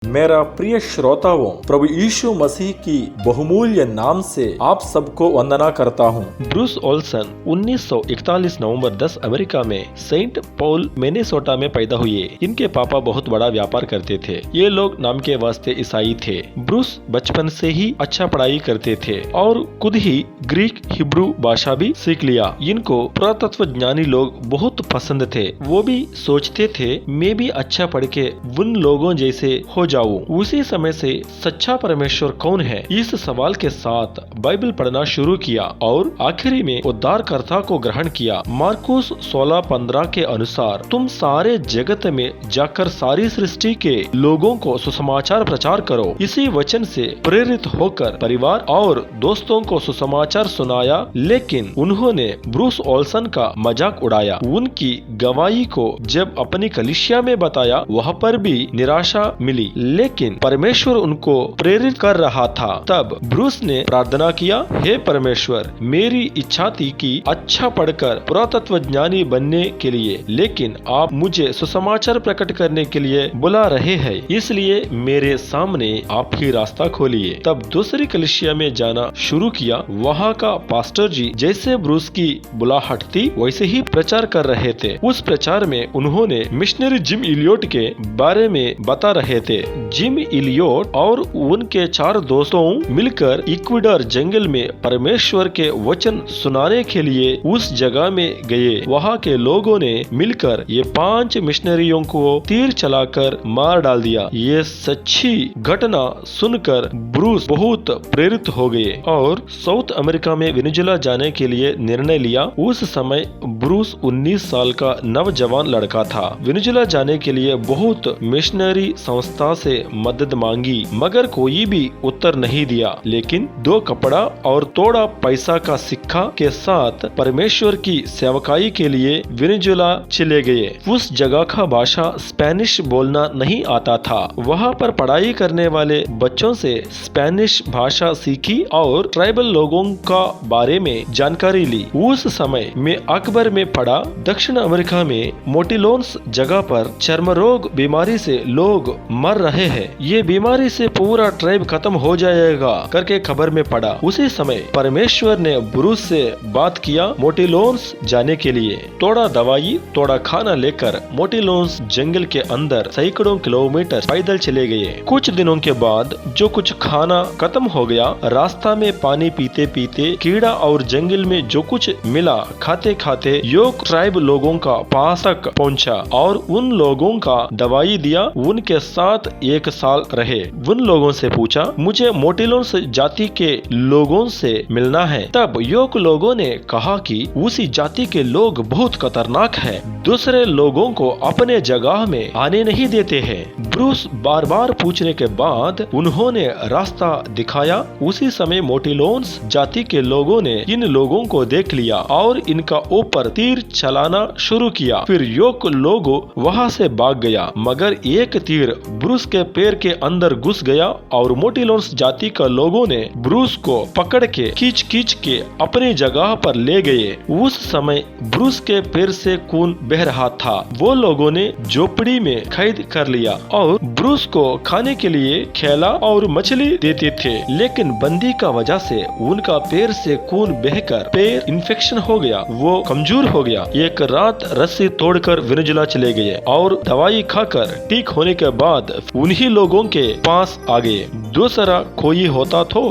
मेरा प्रिय श्रोताओं, प्रभु यीशु मसीह की बहुमूल्य नाम से आप सबको वंदना करता हूँ। ब्रूस ओल्सन 1941 नवंबर 10 अमेरिका में सेंट पॉल मिनेसोटा में पैदा हुए। इनके पापा बहुत बड़ा व्यापार करते थे। ये लोग नाम के वास्ते ईसाई थे। ब्रूस बचपन से ही अच्छा पढ़ाई करते थे और खुद ही ग्रीक हिब्रू भाषा भी सीख लिया। इनको पुरातत्व ज्ञानी लोग बहुत पसंद थे। वो भी सोचते थे मैं भी अच्छा पढ़ के उन लोगों जैसे हो जाऊं। उसी समय से सच्चा परमेश्वर कौन है, इस सवाल के साथ बाइबल पढ़ना शुरू किया और आखिरी में उद्धारकर्ता को ग्रहण किया। मार्कुस 16:15 के अनुसार तुम सारे जगत में जाकर सारी सृष्टि के लोगों को सुसमाचार प्रचार करो। इसी वचन से प्रेरित होकर परिवार और दोस्तों को सुसमाचार सुनाया, लेकिन उन्होंने ब्रूस ओल्सन का मजाक उड़ाया। उनकी गवाही को जब अपनी कलीसिया में बताया, वहाँ पर भी निराशा मिली, लेकिन परमेश्वर उनको प्रेरित कर रहा था। तब ब्रूस ने प्रार्थना किया, हे परमेश्वर, मेरी इच्छा थी कि अच्छा पढ़कर पुरातत्व ज्ञानी बनने के लिए, लेकिन आप मुझे सुसमाचार प्रकट करने के लिए बुला रहे हैं, इसलिए मेरे सामने आप ही रास्ता खोलिए। तब दूसरी कलीसिया में जाना शुरू किया। वहाँ का पास्टर जी जैसे ब्रूस की बुलाहट थी वैसे ही प्रचार कर रहे थे। उस प्रचार में उन्होंने मिशनरी जिम इलियट के बारे में बता रहे थे। जिम इलियट और उनके 4 दोस्तों मिलकर इक्वेडर जंगल में परमेश्वर के वचन सुनाने के लिए उस जगह में गए। वहाँ के लोगों ने मिलकर ये 5 मिशनरियों को तीर चलाकर मार डाल दिया। ये सच्ची घटना सुनकर ब्रूस बहुत प्रेरित हो गए और साउथ अमेरिका में वेनेजुएला जाने के लिए निर्णय लिया। उस समय ब्रूस 19 साल का नौजवान लड़का था। वेनेजुएला जाने के लिए बहुत मिशनरी संस्था से मदद मांगी, मगर कोई भी उत्तर नहीं दिया। लेकिन 2 कपड़ा और थोड़ा पैसा का सिक्का के साथ परमेश्वर की सेवकाई के लिए वेनेजुएला चले गए। उस जगह का भाषा स्पेनिश बोलना नहीं आता था। वहाँ पर पढ़ाई करने वाले बच्चों से स्पेनिश भाषा सीखी और ट्राइबल लोगों का बारे में जानकारी ली। उस समय में अखबार में पढ़ा, दक्षिण अमेरिका में मोटिलोन्स जगह पर चर्म रोग बीमारी से लोग मर रहे हैं। ये बीमारी से पूरा ट्राइब खत्म हो जाएगा करके खबर में पढ़ा। उसी समय परमेश्वर ने ब्रूस से बात किया मोटिलोन्स जाने के लिए। थोड़ा दवाई थोड़ा खाना लेकर मोटिलोन्स जंगल के अंदर सैकड़ों किलोमीटर पैदल चले गए। कुछ दिनों के बाद जो कुछ खाना खत्म हो गया, रास्ता में पानी पीते पीते कीड़ा और जंगल में जो कुछ मिला खाते खाते योग ट्राइब लोगों का पास तक पहुंचा और उन लोगों का दवाई दिया। उनके साथ 1 साल रहे। उन लोगों से पूछा, मुझे मोटिलोन्स जाति के लोगों से मिलना है। तब योग लोगों ने कहा कि उसी जाति के लोग बहुत खतरनाक हैं, दूसरे लोगों को अपने जगह में आने नहीं देते हैं। ब्रूस बार बार पूछने के बाद उन्होंने रास्ता दिखाया। उसी समय मोटिलोन्स जाति के लोगों ने इन लोगों को देख लिया और इनका ऊपर तीर चलाना शुरू किया। फिर योग लोगों वहाँ से भाग गया, मगर एक तीर ब्रूस के पैर के अंदर घुस गया और मोटिलोन्स जाति का लोगों ने ब्रूस को पकड़ के खींच के अपनी जगह पर ले गए। उस समय ब्रूस के पैर से खून बह रहा था। वो लोगों ने झोपड़ी में कैद कर लिया और ब्रूस को खाने के लिए केला और मछली देते थे, लेकिन बंदी का वजह से उनका पैर से खून बहकर पैर इन्फेक्शन हो गया। वो कमजोर हो गया। एक रात रस्सी तोड़कर वेनेजुएला चले गए और दवाई खाकर ठीक होने के बाद उन्हीं लोगों के पास आ गए। दूसरा कोई होता तो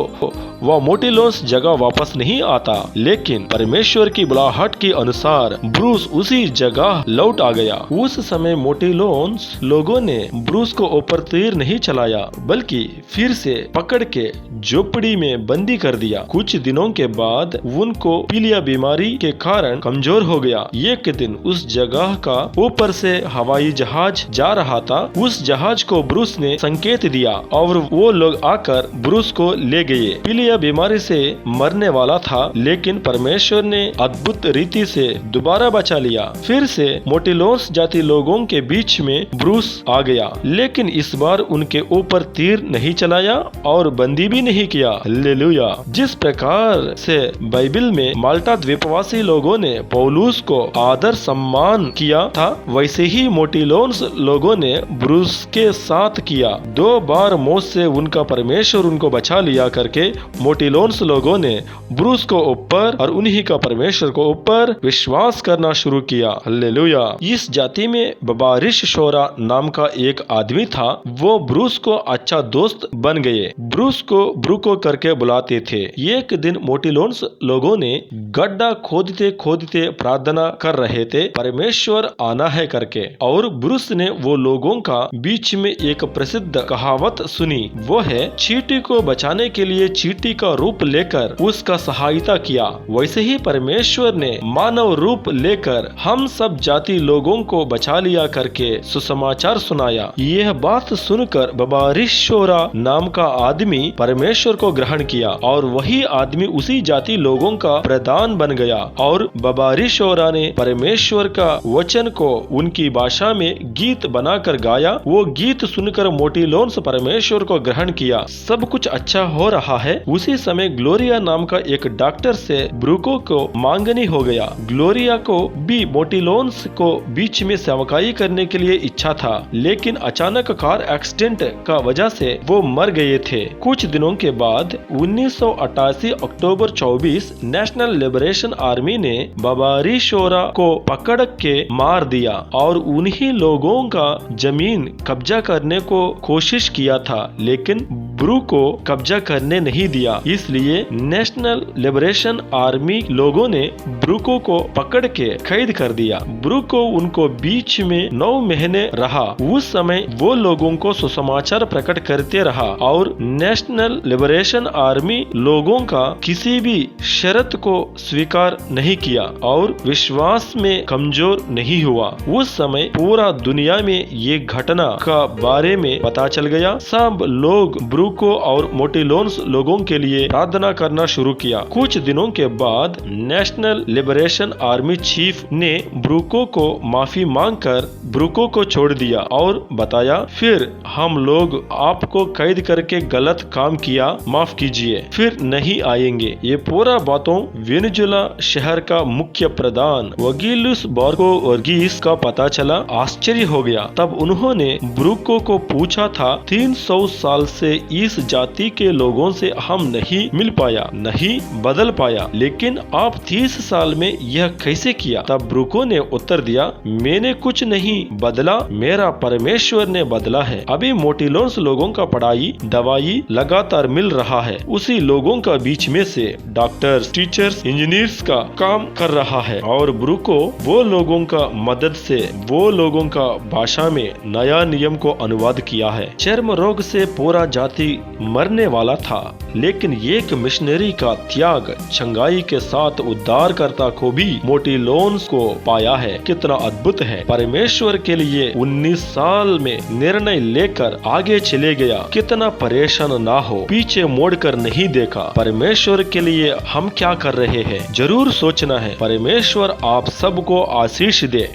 वह मोटिलोन्स जगह वापस नहीं आता, लेकिन परमेश्वर की बुलाहट के अनुसार ब्रूस उसी जगह लौट आ गया। उस समय मोटिलोन्स लोगों ने ब्रूस को ऊपर तीर नहीं चलाया, बल्कि फिर से पकड़ के झोपड़ी में बंदी कर दिया। कुछ दिनों के बाद उनको पीलिया बीमारी के कारण कमजोर हो गया। एक दिन उस जगह का ऊपर से हवाई जहाज जा रहा था। उस जहाज को ब्रूस ने संकेत दिया और वो लोग आकर ब्रूस को ले गए। पीलिया ग्लोरिया बीमारी से मरने वाला था, लेकिन परमेश्वर ने अद्भुत रीति से दोबारा बचा लिया। फिर से मोटिलोन्स जाति लोगों के बीच में ब्रूस आ गया, लेकिन इस बार उनके ऊपर तीर नहीं चलाया और बंदी भी नहीं किया। हालेलुया। जिस प्रकार से बाइबल में माल्टा द्वीपवासी लोगों ने पौलुस को आदर सम्मान किया था, वैसे ही मोटिलोन्स लोगों ने ब्रूस के साथ किया। 2 बार मौत से उनका परमेश्वर उनको बचा लिया करके मोटिलोन्स लोगों ने ब्रूस को ऊपर और उन्हीं का परमेश्वर को ऊपर विश्वास करना शुरू किया। हालेलुया। इस जाति में बबारिश शोरा नाम का एक आदमी था। वो ब्रूस को अच्छा दोस्त बन गए। ब्रूस को ब्रूको करके बुलाते थे। एक दिन मोटिलोन्स लोगों ने गड्ढा खोदते खोदते प्रार्थना कर रहे थे, परमेश्वर आना है करके, और ब्रूस ने वो लोगों का बीच में एक प्रसिद्ध कहावत सुनी। वो है, चींटी को बचाने के लिए चींटी का रूप लेकर उसका सहायता किया, वैसे ही परमेश्वर ने मानव रूप लेकर हम सब जाति लोगों को बचा लिया करके सुसमाचार सुनाया। यह बात सुनकर बबारिशोरा नाम का आदमी परमेश्वर को ग्रहण किया और वही आदमी उसी जाति लोगों का प्रधान बन गया। और बबारिशोरा ने परमेश्वर का वचन को उनकी भाषा में गीत बनाकर गाया। वो गीत सुनकर मोटिलोन्स परमेश्वर को ग्रहण किया। सब कुछ अच्छा हो रहा है। उसी समय ग्लोरिया नाम का एक डॉक्टर से ब्रूको को मांगनी हो गया। ग्लोरिया को भी मोटिलोन्स को बीच में सेवकाई करने के लिए इच्छा था, लेकिन अचानक कार एक्सीडेंट का वजह से वो मर गए थे। कुछ दिनों के बाद 1988 अक्टूबर 24 नेशनल लिबरेशन आर्मी ने बबारिशोरा को पकड़ के मार दिया और उन्हीं लोगों का जमीन कब्जा करने को कोशिश किया था, लेकिन ब्रू को कब्जा करने नहीं दिया। इसलिए नेशनल लिबरेशन आर्मी लोगों ने ब्रूको को पकड़ के कैद कर दिया। ब्रूको उनको बीच में 9 महीने रहा। उस समय वो लोगों को सुसमाचार प्रकट करते रहा और नेशनल लिबरेशन आर्मी लोगों का किसी भी शर्त को स्वीकार नहीं किया और विश्वास में कमजोर नहीं हुआ। उस समय पूरा दुनिया में ये घटना का बारे में पता चल गया। सब लोग ब्रूको और मोटिलोन्स लोगों के लिए प्रार्थना करना शुरू किया। कुछ दिनों के बाद नेशनल लिबरेशन आर्मी चीफ ने ब्रूको को माफी मांगकर ब्रूको को छोड़ दिया और बताया, फिर हम लोग आपको कैद करके गलत काम किया, माफ कीजिए, फिर नहीं आएंगे। ये पूरा बातों वेनेजुएला शहर का मुख्य प्रधान वगीलुस बार्को वर्गीस का पता चला। आश्चर्य हो गया। तब उन्होंने ब्रूको को पूछा था, 300 साल से इस जाति के लोगों से हम नहीं मिल पाया, नहीं बदल पाया, लेकिन आप 30 साल में यह कैसे किया? तब ब्रूको ने उत्तर दिया, मैंने कुछ नहीं बदला, मेरा परमेश्वर ने बदला है। अभी मोटिलोन्स लोगों का पढ़ाई दवाई लगातार मिल रहा है। उसी लोगों का बीच में से डॉक्टर्स, टीचर्स, इंजीनियर्स का काम कर रहा है और ब्रूको वो लोगों का मदद से वो लोगों का भाषा में नया नियम को अनुवाद किया है। चर्म रोग से पूरा जाति मरने वाला था, लेकिन एक मिशनरी का त्याग चंगाई के साथ उद्धारकर्ता को भी मोटिलोन्स को पाया है। कितना अद्भुत है। परमेश्वर के लिए 19 साल में निर्णय लेकर आगे चले गया। कितना परेशान ना हो, पीछे मोड़कर नहीं देखा। परमेश्वर के लिए हम क्या कर रहे हैं, जरूर सोचना है। परमेश्वर आप सबको आशीष दे।